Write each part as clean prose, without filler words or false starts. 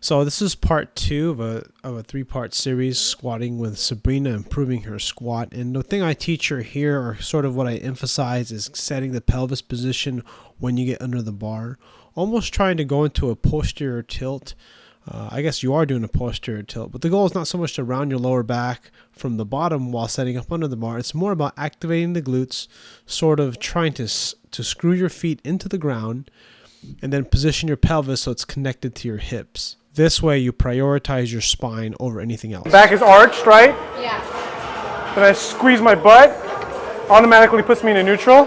So this is part 2 of a 3-part series, squatting with Breena, improving her squat. And the thing I teach her here, or sort of what I emphasize, is setting the pelvis position when you get under the bar, almost trying to go into a posterior tilt. I guess you are doing a posterior tilt, but the goal is not so much to round your lower back from the bottom while setting up under the bar. It's more about activating the glutes, sort of trying to screw your feet into the ground, and then position your pelvis so it's connected to your hips. This way you prioritize your spine over anything else. Back is arched, right? Yeah. Then I squeeze my butt, automatically puts me into neutral.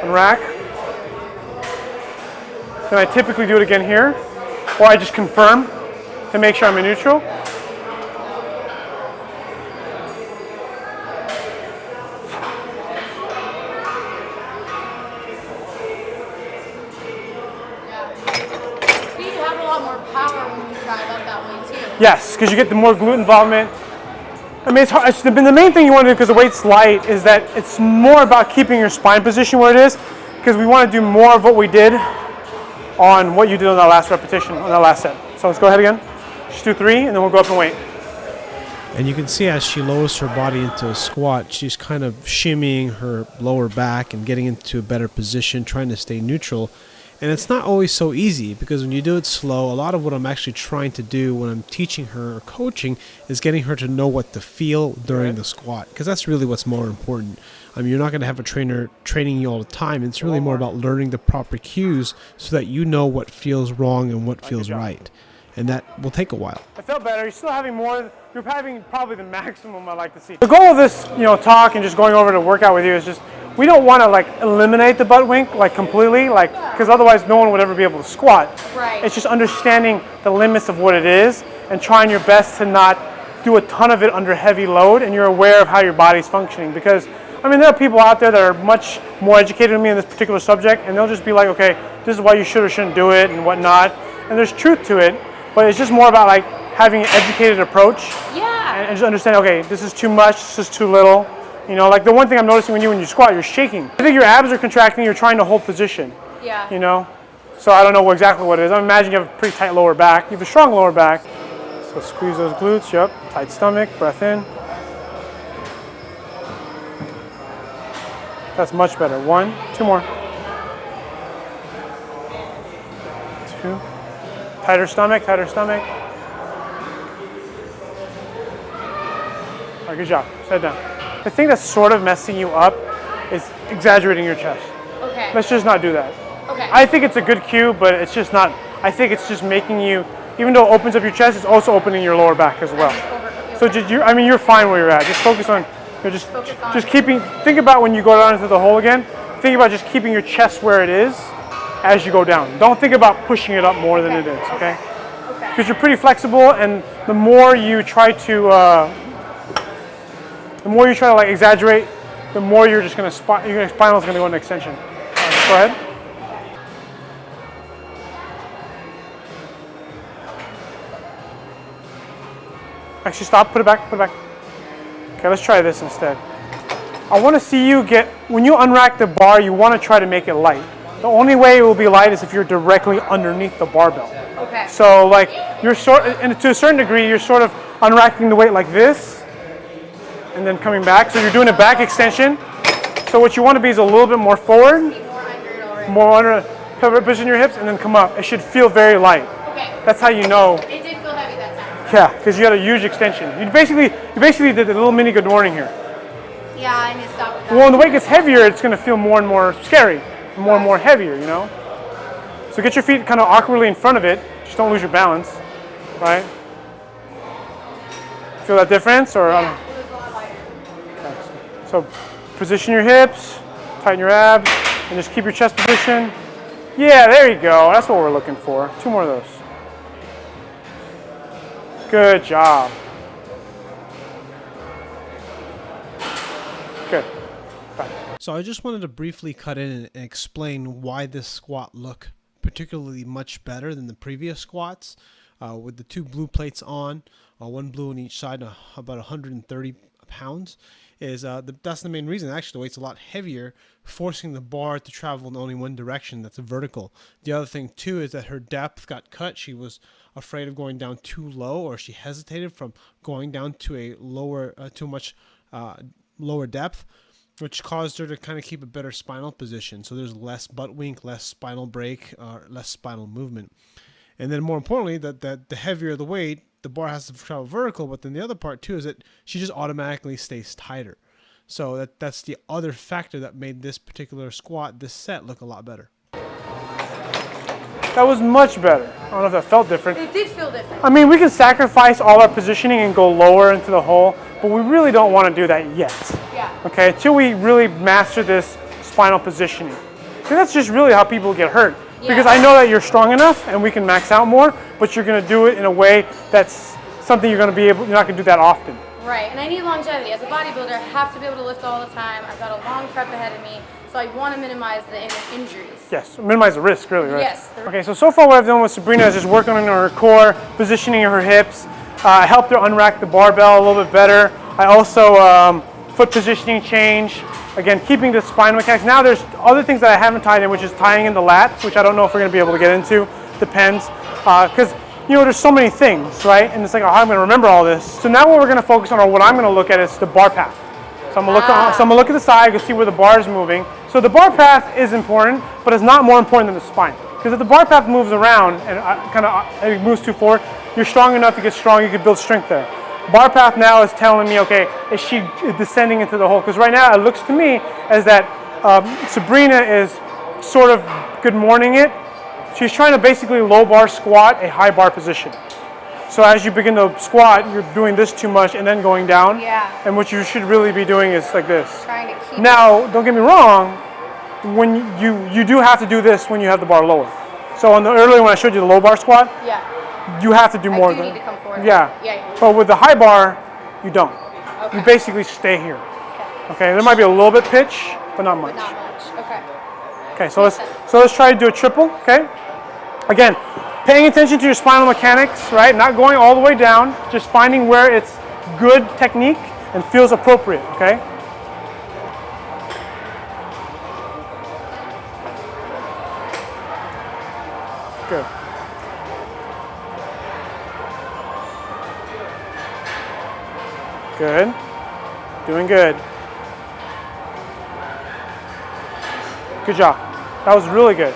And rack. Then I typically do it again here, or I just confirm to make sure I'm in neutral. Yes, because you get the more glute involvement. I mean, it's hard. The main thing you want to do, because the weight's light, is that it's more about keeping your spine position where it is, because we want to do more of what we did on what you did on that last repetition, on that last set. So let's go ahead again. Just do 3, and then we'll go up and weight. And you can see as she lowers her body into a squat, she's kind of shimmying her lower back and getting into a better position, trying to stay neutral. And it's not always so easy, because when you do it slow, a lot of what I'm actually trying to do when I'm teaching her or coaching is getting her to know what to feel during the squat, because that's really what's more important. I mean, you're not going to have a trainer training you all the time. It's really more about learning the proper cues so that you know what feels wrong and what feels right. And that will take a while. I felt better. You're still having more. You're having probably the maximum I like to see. The goal of this, talk and just going over to workout with you is just, we don't want to eliminate the butt wink completely, because otherwise no one would ever be able to squat. Right. It's just understanding the limits of what it is and trying your best to not do a ton of it under heavy load, and you're aware of how your body's functioning. Because I mean, there are people out there that are much more educated than me in this particular subject, and they'll just be like, okay, this is why you should or shouldn't do it and whatnot. And there's truth to it, but it's just more about having an educated approach. Yeah. And just understand, okay, this is too much, this is too little. The one thing I'm noticing when you squat, you're shaking. I think your abs are contracting, you're trying to hold position. Yeah. So I don't know exactly what it is. I imagine you have a pretty tight lower back. You have a strong lower back. So squeeze those glutes, yep. Tight stomach, breath in. That's much better. 1, 2 more. 2. Tighter stomach, tighter stomach. All right, good job. Sit down. The thing that's sort of messing you up is exaggerating your chest. Okay. Let's just not do that. Okay. I think it's a good cue, but it's just not. I think it's just making you, even though it opens up your chest, it's also opening your lower back as well. So you're fine where you're at. Just focus on, just keeping, think about when you go down into the hole again, think about just keeping your chest where it is as you go down. Don't think about pushing it up more than it is, okay? Because you're pretty flexible, and the more you try to, exaggerate, the more you're just gonna, your spinal is gonna go into extension. Go ahead. Actually, stop, put it back, put it back. Okay, let's try this instead. I wanna see you when you unrack the bar, you wanna try to make it light. The only way it will be light is if you're directly underneath the barbell. Okay. So you're and to a certain degree, you're sort of unracking the weight like this, and then coming back. So you're doing a back extension. So what you want to be is a little bit more forward, more under, position your hips, and then come up. It should feel very light. Okay. That's how you know. It did feel heavy that time. Yeah, because you had a huge extension. You basically did a little mini good morning here. Yeah, I need to stop with that. Well, when the weight gets heavier, it's going to feel more and more scary, more and more heavier, So get your feet kind of awkwardly in front of it. Just don't lose your balance, right? Feel that difference, or? Yeah, it was a lot lighter. Okay. So position your hips, tighten your abs, and just keep your chest position. Yeah, there you go. That's what we're looking for. 2 more of those. Good job. Good. Bye. So I just wanted to briefly cut in and explain why this squat looked particularly much better than the previous squats. With the 2 blue plates on, 1 blue on each side, about 130 pounds, is that's the main reason. Actually, the weight's a lot heavier, forcing the bar to travel in only one direction. That's vertical. The other thing too is that her depth got cut. She was afraid of going down too low, or she hesitated from going down to a lower, too much lower depth, which caused her to kind of keep a better spinal position. So there's less butt wink, less spinal break, less spinal movement. And then more importantly, that the heavier the weight, the bar has to travel vertical. But then the other part too is that she just automatically stays tighter. So that's the other factor that made this particular squat, this set, look a lot better. That was much better. I don't know if that felt different. It did feel different. I mean, we can sacrifice all our positioning and go lower into the hole, but we really don't want to do that yet. Yeah. Okay, until we really master this spinal positioning. And that's just really how people get hurt. Yeah. Because I know that you're strong enough and we can max out more, but you're going to do it in a way that's something you're not going to do that often. Right, and I need longevity. As a bodybuilder, I have to be able to lift all the time. I've got a long prep ahead of me, so I want to minimize the injuries. Yes, minimize the risk, really, right? Yes. Okay, so far what I've done with Breena is just working on her core, positioning her hips. I helped her unrack the barbell a little bit better. I also foot positioning change. Again, keeping the spine mechanics. Now there's other things that I haven't tied in, which is tying in the lats, which I don't know if we're going to be able to get into. Depends, because you know, there's so many things, right? And it's like, oh, how am I going to remember all this? So now what we're going to focus on, or what I'm going to look at, is the bar path. So I'm going to look at the side, you'll see where the bar is moving. So the bar path is important, but it's not more important than the spine. Because if the bar path moves around and it moves too forward, you're strong enough, you get strong, you can build strength there. Bar path now is telling me, okay, is she descending into the hole? Because right now it looks to me as that Breena is sort of good morning it. She's trying to basically low bar squat a high bar position. So as you begin to squat, you're doing this too much and then going down. Yeah. And what you should really be doing is like this. Trying to keep Now, don't get me wrong, when you do have to do this when you have the bar lower. So earlier when I showed you the low bar squat, yeah. you have to do more I do than need to come forward. Yeah. Yeah. But with the high bar, you don't. Okay. You basically stay here. Okay. There might be a little bit pitch, but not much. But not much. Okay. Okay. So let's try to do a triple. Okay. Again, paying attention to your spinal mechanics, right? Not going all the way down, just finding where it's good technique and feels appropriate. Okay. Good. Good. Doing good. Good job. That was really good.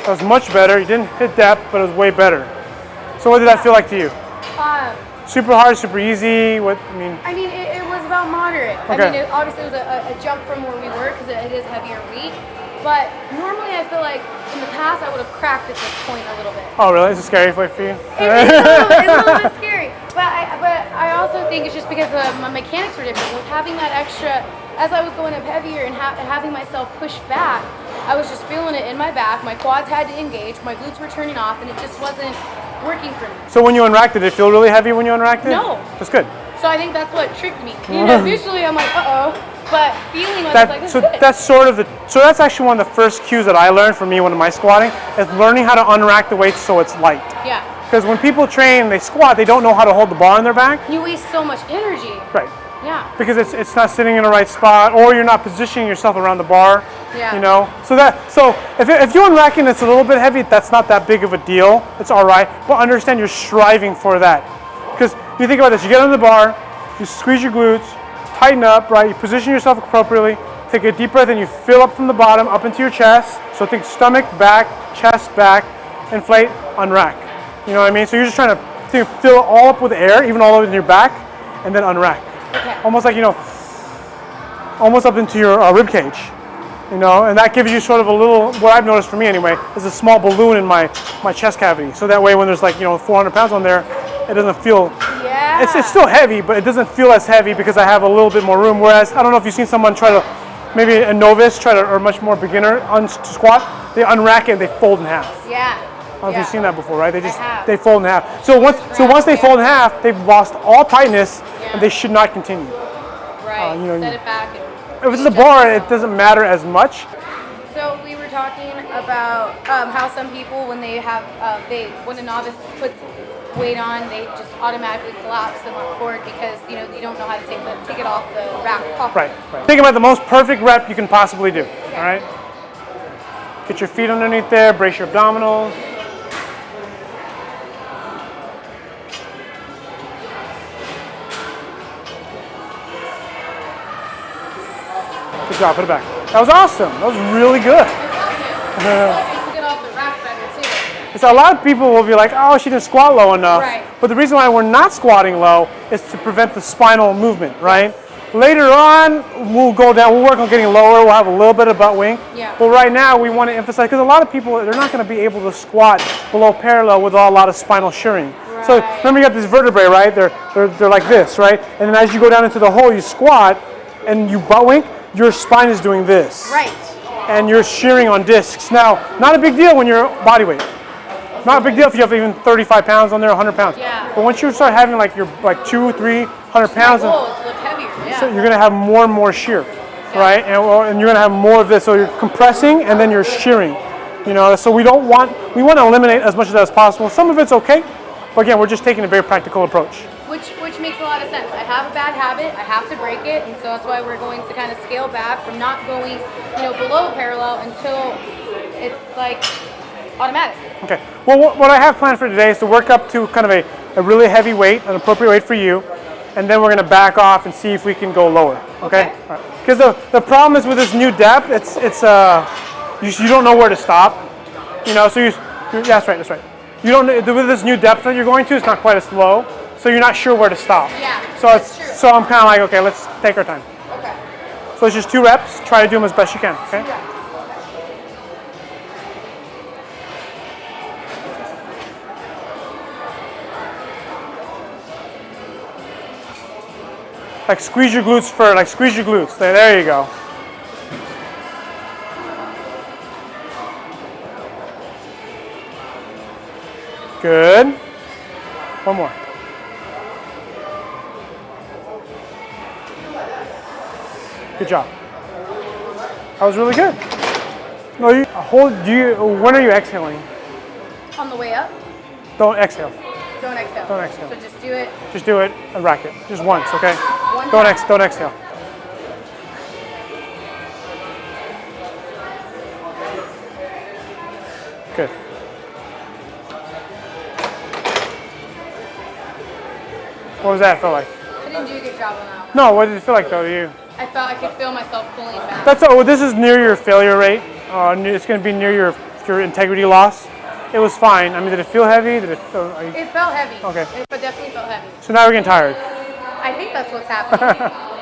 That was much better. You didn't hit depth, but it was way better. So what did that feel like to you? Super hard, super easy? What, I mean, it was about moderate. Okay. I mean, obviously it was a jump from where we were because it is heavier weight. But normally I feel like in the past I would have cracked at this point a little bit. Oh, really? Is it scary for you? It's a little bit scary. But I also think it's just because my mechanics were different. With having that extra, as I was going up heavier and having myself push back, I was just feeling it in my back. My quads had to engage. My glutes were turning off, and it just wasn't working for me. So when you unracked it, did it feel really heavy when you unracked it? No. That's good. So I think that's what tricked me. You know, visually I'm like, uh-oh. But feeling I was like, this so is good. that's actually one of the first cues that I learned from me when I'm squatting, is learning how to unrack the weight so it's light. Yeah. Because when people train and they squat, they don't know how to hold the bar on their back. You waste so much energy. Right. Yeah. Because it's not sitting in the right spot, or you're not positioning yourself around the bar. Yeah. You know. So if you're unracking, it's a little bit heavy. That's not that big of a deal. It's all right. But understand you're striving for that. Because you think about this: you get on the bar, you squeeze your glutes, tighten up, right? You position yourself appropriately. Take a deep breath and you fill up from the bottom up into your chest. So think stomach back, chest back, inflate, unrack. You know what I mean? So you're just trying to fill it all up with air, even all over in your back, and then unrack. Okay. Almost like, almost up into your rib cage, and that gives you sort of a little, what I've noticed for me anyway, is a small balloon in my chest cavity. So that way when there's 400 pounds on there, it doesn't feel, Yeah. it's still heavy, but it doesn't feel as heavy because I have a little bit more room. Whereas, I don't know if you've seen someone try to, maybe a novice or much more beginner to squat, they unrack it and they fold in half. Yeah. I don't know if you've seen that before, right? They have. fold in half. So once they fold in half, they've lost all tightness, and they should not continue. Right. Set it back. And If it's the bar, it doesn't matter as much. So we were talking about how some people, when they have, when a novice puts weight on, they just automatically collapse and look forward because you don't know how to take it off the rack properly. Right. Think about the most perfect rep you can possibly do. All right. Get your feet underneath there. Brace your abdominals. Good job. Put it back. That was awesome. That was really good. Get off the rack better too. So a lot of people will be like, oh, she didn't squat low enough. Right. But the reason why we're not squatting low is to prevent the spinal movement, right? Later on, we'll go down, we'll work on getting lower, we'll have a little bit of butt wink. Yeah. But right now, we want to emphasize, because a lot of people, they're not going to be able to squat below parallel with a lot of spinal shearing. Right. So remember, you got these vertebrae, right? They're like this, right? And then as you go down into the hole, you squat, and you butt wink, your spine is doing this. Right. And you're shearing on discs. Now, not a big deal when you're body weight. Not a big deal if you have even 35 pounds on there, 100 pounds. Yeah. But once you start having like your 200, 300 pounds, My goal is to lift heavier. Yeah. so you're gonna have more and more shear, right? And you're gonna have more of this. So you're compressing and then you're shearing. So we want to eliminate as much of that as possible. Some of it's okay, but again, we're just taking a very practical approach. Which makes a lot of sense. I have a bad habit. I have to break it, and so that's why we're going to kind of scale back from not going, below parallel until it's like automatic. Okay. Well, what I have planned for today is to work up to kind of a really heavy weight, an appropriate weight for you, and then we're going to back off and see if we can go lower. Okay. Because the problem is with this new depth, you don't know where to stop. So that's right. You don't with this new depth that you're going to, it's not quite as low. So you're not sure where to stop. Yeah, that's true. So I'm kind of like, okay, let's take our time. Okay. So it's just 2 reps. Try to do them as best you can. Okay. Like squeeze your glutes first. Like squeeze your glutes. There you go. Good. One more. Good job. That was really good. No, when are you exhaling? On the way up. Don't exhale. Don't exhale. Don't exhale. So just do it. Just do it and rack it. Just once, okay? One Don't time. don't exhale. Good. What was that feel like? I didn't do a good job on that one. No, what did it feel like though to you? I felt I could feel myself pulling back. This is near your failure rate. It's going to be near your integrity loss. It was fine. I mean, did it feel heavy? It felt heavy. Okay. It definitely felt heavy. So now we're getting tired. I think that's what's happening.